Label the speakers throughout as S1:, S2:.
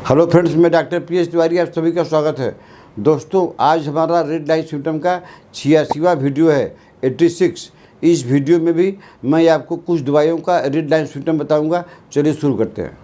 S1: Hello friends, मैं doctor PS Tiwari, आप सभी का स्वागत है। दोस्तों, आज हमारा रेड लाइट सिम्टम का 86वां वीडियो है, 86। इस वीडियो में भी मैं आपको कुछ दवाइयों का रेड लाइट सिम्टम बताऊंगा। चलिए शुरू करते हैं।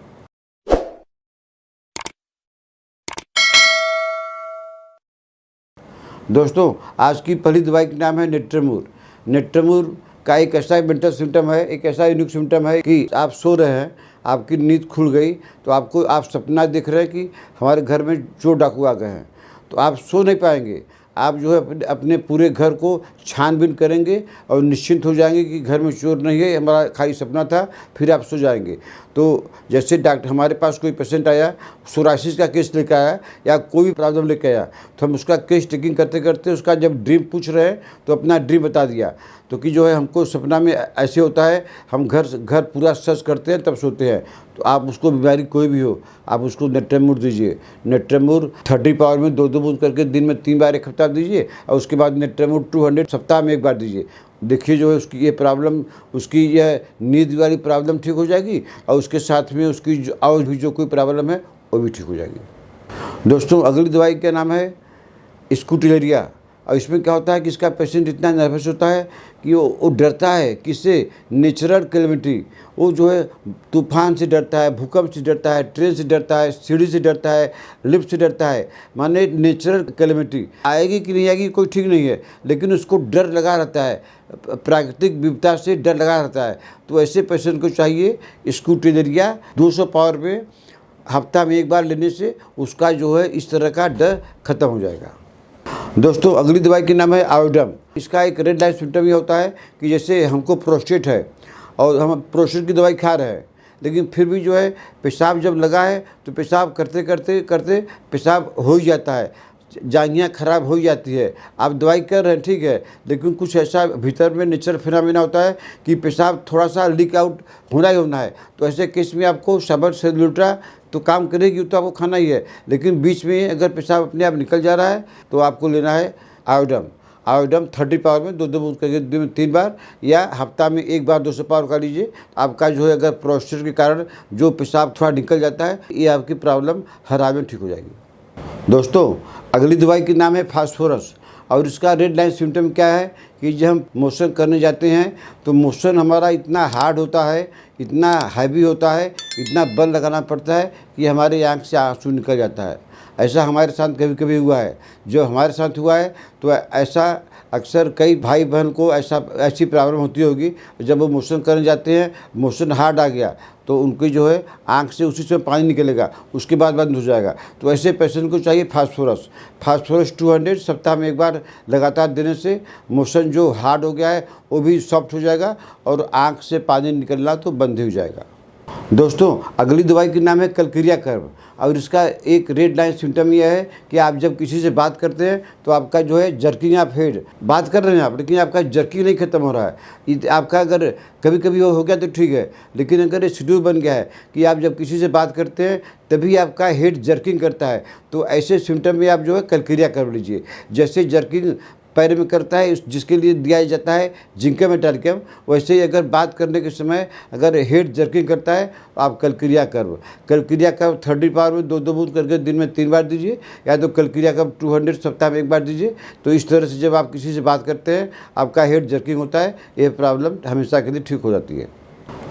S1: दोस्तों, आज की पहली दवाई का नाम है नेट्रेमूर। नेट्रेमूर का एक ऐसा मेंटल सिम्टम है, एक ऐसा यूनिक सिम्टम है कि आप सो रहे हैं, आपकी नींद खुल गई तो आप सपना देख रहे हैं कि हमारे घर में चोर डाकू आ गए हैं, तो आप सो नहीं पाएंगे। आप जो है अपने पूरे घर को छानबीन करेंगे और निश्चिंत हो जाएंगे कि घर में चोर नहीं है, हमारा खाली सपना था। फिर आप सो जाएंगे। तो जैसे डॉक्टर हमारे पास कोई पेशेंट आया, सोराइसिस का केस लेकर आया या कोई भी प्रॉब्लम लेकर आया, तो हम उसका केस टेकिंग करते करते उसका जब ड्रीम पूछ रहे हैं तो अपना ड्रीम बता दिया। तो कि जो है हमको सपना में ऐसे होता है, हम घर पूरा सर्च करते हैं तब सोते हैं। तो आप उसको बीमारी कोई भी हो, आप उसको नेट्रेमूर दीजिए। नेट्रेमूर 30 पावर में 2-2 बूंद करके दिन में 3 बार एक हफ्ता दीजिए, और उसके बाद नेट्रेमूर 200 सप्ताह में 1 बार दीजिए। देखिए जो है उसकी ये प्रॉब्लम, उसकी यह नींद वाली प्रॉब्लम ठीक हो जाएगी, और उसके साथ में उसकी और भी जो कोई प्रॉब्लम है वो भी ठीक हो जाएगी। दोस्तों, अगली दवाई का नाम है स्कूटेरिया। और इसमें क्या होता है कि इसका पेशेंट इतना नर्वस होता है कि वो डरता है। किससे? Natural calamity. वो जो है तूफान से डरता है, भूकंप से डरता है, ट्रेन से डरता है, सीढ़ी से डरता है, लिफ्ट से डरता है। माने नेचुरल कैलेमिटी आएगी कि नहीं आएगी कोई ठीक नहीं है, लेकिन उसको डर लगा रहता है, प्राकृतिक विपदा से डर लगा रहता है। तो ऐसे पेशेंट को चाहिए स्कूटेरिया। 200 पावर में हफ्ता में 1 बार लेने से उसका जो है इस तरह का डर खत्म हो जाएगा। दोस्तों, अगली दवाई का नाम है आयोडम। इसका एक रेड लाइट सिम्टम ये होता है कि जैसे हमको प्रोस्टेट है और हम प्रोस्टेट की दवाई खा रहे हैं, लेकिन फिर भी जो है पेशाब जब लगा है तो पेशाब करते करते करते पेशाब हो ही जाता है, जांघियाँ खराब हो ही जाती है। आप दवाई कर रहे हैं ठीक है, लेकिन कुछ ऐसा भीतर में नेचुरल फिनोमेना होता है कि पेशाब थोड़ा सा लीक आउट होना ही होना है। तो ऐसे केस में आपको सबर सेल्यूल्ट्रा तो काम करेगी, तो आपको खाना ही है, लेकिन बीच में अगर पेशाब अपने आप निकल जा रहा है तो आपको लेना है आयोडम। आयोडम 30 पावर में 2-2 बूंद करके दिन में 3 बार या हफ्ता में 1 बार 200 पावर का लीजिए। आपका जो है अगर प्रोस्टेट के कारण जो पेशाब थोड़ा निकल जाता है, ये आपकी प्रॉब्लम हर हाल में ठीक हो जाएगी। दोस्तों, अगली दवाई का नाम है फास्फोरस। और इसका रेड लाइन सिम्टम क्या है कि जब हम मोशन करने जाते हैं तो मोशन हमारा इतना हार्ड होता है, इतना हैवी होता है, इतना बल लगाना पड़ता है कि हमारे आँख से आंसू निकल जाता है। ऐसा हमारे साथ कभी कभी हुआ है। जो हमारे साथ हुआ है तो ऐसा अक्सर कई भाई बहन को ऐसी प्रॉब्लम होती होगी। जब वो मोशन करने जाते हैं, मोशन हार्ड आ गया तो उनकी जो है आँख से उसी समय पानी निकलेगा, उसके बाद बंद हो जाएगा। तो ऐसे पेशेंट को चाहिए फास्फोरस। फास्फोरस 200 सप्ताह में 1 बार लगातार देने से मोशन जो हार्ड हो गया है वो भी सॉफ्ट हो जाएगा और आँख से पानी निकलना तो बंद हो जाएगा। दोस्तों, अगली दवाई का नाम है कलकिरिया कर्व। और इसका एक रेड लाइन सिम्टम यह है कि आप जब किसी से बात करते हैं तो आपका जो है जर्किंग ऑफ हेड, बात कर रहे हैं आप, लेकिन आपका जर्किंग नहीं खत्म हो रहा है। आपका अगर कभी कभी वो हो गया तो ठीक है, लेकिन अगर ये शेड्यूल बन गया है कि आप जब किसी से बात करते हैं तभी आपका हेड जर्किंग करता है, तो ऐसे सिम्टम में आप जो है कलकिरिया कर्व लीजिए। जैसे जर्किंग पैर में करता है जिसके लिए दिया जाता है जिंकम मेटालिकम, वैसे ही अगर बात करने के समय अगर हेड जर्किंग करता है तो आप कलकिरिया कर्व 30 पावर में 2-2 बूंद करके दिन में 3 बार दीजिए, या तो कलकिरिया कर्व 200 सप्ताह में 1 बार दीजिए। तो इस तरह से जब आप किसी से बात करते हैं आपका हेड जर्किंग होता है, ये प्रॉब्लम हमेशा के लिए ठीक हो जाती है।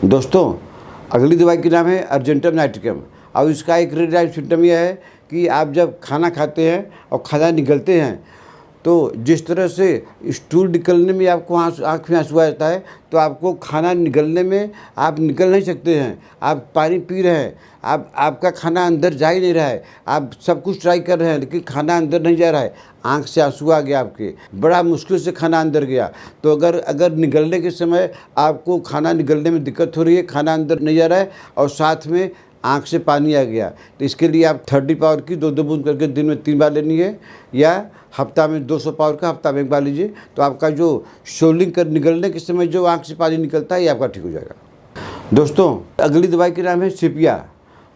S1: दोस्तों, अगली दवाई का नाम है अर्जेंटम नाइट्रिकम। और इसका एक रेड लाइट सिम्टम यह है कि आप जब खाना खाते हैं और खाना निगलते हैं तो जिस तरह से स्टूल निकलने में आपको आँख में आंसू आ जाता है, तो आपको खाना निगलने में आप निकल नहीं सकते हैं। आप पानी पी रहे हैं, आपका खाना अंदर जा ही नहीं रहा है, आप सब कुछ ट्राई कर रहे हैं लेकिन खाना अंदर नहीं जा रहा है, आँख से आंसू आ गया आपके, बड़ा मुश्किल से खाना अंदर गया। तो अगर निगलने के समय आपको खाना निगलने में दिक्कत हो रही है, खाना अंदर नहीं जा रहा है और साथ में आँख से पानी आ गया, तो इसके लिए आप 30 पावर की 2-2 बूंद करके दिन में 3 बार लेनी है, या हफ्ता में 200 पावर का हफ्ता में 1 बार लीजिए। तो आपका जो शोल्डिंग कर निकलने के समय जो आँख से पानी निकलता है ये आपका ठीक हो जाएगा। दोस्तों, अगली दवाई का नाम है सीपिया।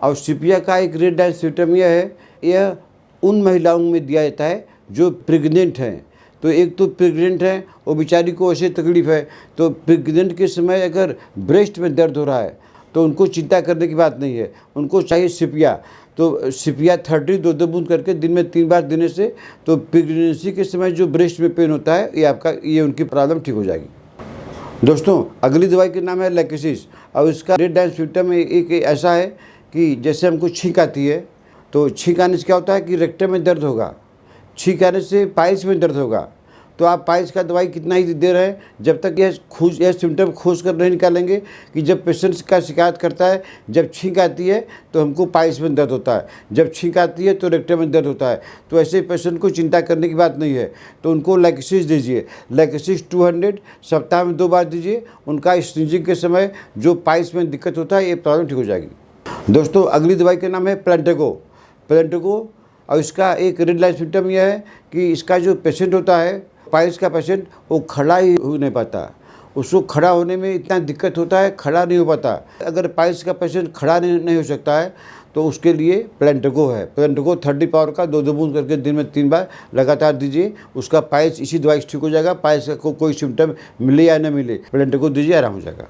S1: और सीपिया का एक रेड लाइट सिम्टम यह है, यह उन महिलाओं में दिया जाता है जो प्रेग्नेंट हैं। तो एक तो प्रेग्नेंट है, वो बेचारी को ऐसे तकलीफ़ है, तो प्रेग्नेंट के समय अगर ब्रेस्ट में दर्द हो रहा है तो उनको चिंता करने की बात नहीं है, उनको चाहिए सीपिया। तो सिपिया 30 2 बूंद करके दिन में 3 बार देने से तो प्रेगनेंसी के समय जो ब्रेस्ट में पेन होता है ये उनकी प्रॉब्लम ठीक हो जाएगी। दोस्तों अगली दवाई का नाम है लैक्सिस और इसका रेड डाइन सिम्टम एक ऐसा है कि जैसे हमको छींक आती है तो छींक आने से क्या होता है कि रेक्टम में दर्द होगा, छींक आने से पाइल्स में दर्द होगा। तो आप पाइल्स का दवाई कितना ही दे रहे हैं जब तक यह सिम्टम खोज कर नहीं निकालेंगे कि जब पेशेंट का शिकायत करता है जब छींक आती है तो हमको पाइल्स में दर्द होता है, जब छींक आती है तो रेक्टम में दर्द होता है, तो ऐसे पेशेंट को चिंता करने की बात नहीं है। तो उनको लैक्सिस दीजिए, लैक्सिस 200 सप्ताह में 2 बार दीजिए। उनका स्नीजिंग के समय जो पाइल्स में दिक्कत होता है ये प्रॉब्लम ठीक हो जाएगी। दोस्तों अगली दवाई का नाम है प्लेंटेगो और इसका एक रेड लाइन सिम्टम यह है कि इसका जो पेशेंट होता है पाइल्स का पेशेंट वो खड़ा ही हो नहीं पाता, उसको खड़ा होने में इतना दिक्कत होता है, खड़ा नहीं हो पाता। अगर पाइल्स का पेशेंट खड़ा नहीं हो सकता है तो उसके लिए प्लेंटेगो है। प्लेंटेगो 30 पावर का 2 बूंद करके दिन में 3 बार लगातार दीजिए। उसका पाइल्स इसी दवाई से ठीक हो जाएगा। पाइल्स का कोई सिम्टम मिले या न मिले प्लेंटेगो दीजिए, आराम हो जाएगा।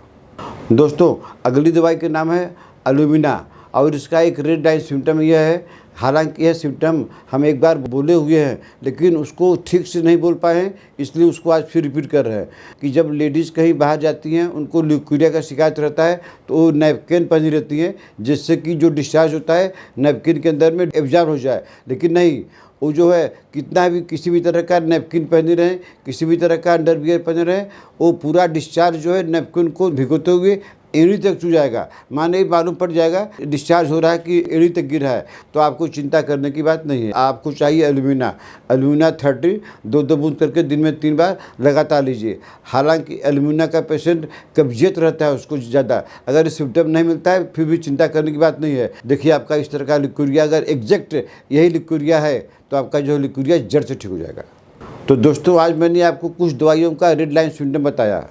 S1: दोस्तों अगली दवाई का नाम है एल्यूमिना और इसका एक रेड डाइन सिम्टम यह है, हालांकि यह सिम्टम हम एक बार बोले हुए हैं लेकिन उसको ठीक से नहीं बोल पाए हैं, इसलिए उसको आज फिर रिपीट कर रहे हैं कि जब लेडीज़ कहीं बाहर जाती हैं उनको ल्यूकेरिया का शिकायत रहता है तो वो नैपकिन पहनी रहती हैं जिससे कि जो डिस्चार्ज होता है नैपकिन के अंदर में एब्जॉर्ब हो जाए। लेकिन नहीं, वो जो है कितना भी किसी भी तरह का नैपकिन पहने रहें, किसी भी तरह का अंडरवियर पहने रहें, वो पूरा डिस्चार्ज जो है नैपकिन को भिगोते हुए एड़ी तक छू जाएगा। माने मालूम पड़ जाएगा डिस्चार्ज हो रहा है कि एड़ी तक गिरा है, तो आपको चिंता करने की बात नहीं है। आपको चाहिए एल्यूमिना 30 2 बूंद करके दिन में 3 बार लगातार लीजिए। हालांकि एल्यूमिना का पेशेंट कब्जियत रहता है उसको ज़्यादा, अगर सिम्टम नहीं मिलता है फिर भी चिंता करने की बात नहीं है। देखिए आपका इस तरह का ल्यूकेरिया अगर एग्जैक्ट यही ल्यूकेरिया है तो आपका जो ल्यूकेरिया जड़ से ठीक हो जाएगा। तो दोस्तों आज मैंने आपको कुछ दवाइयों का रेड लाइन सिम्टम बताया।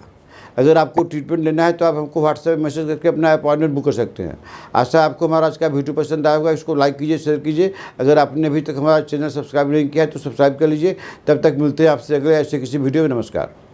S1: अगर आपको ट्रीटमेंट लेना है तो आप हमको व्हाट्सएप मैसेज करके अपना अपॉइंटमेंट बुक कर सकते हैं। आशा आपको हमारा आज का वीडियो पसंद आया होगा। इसको लाइक कीजिए, शेयर कीजिए। अगर आपने अभी तक हमारा चैनल सब्सक्राइब नहीं किया है तो सब्सक्राइब कर लीजिए। तब तक मिलते हैं आपसे अगले ऐसे किसी वीडियो में। नमस्कार।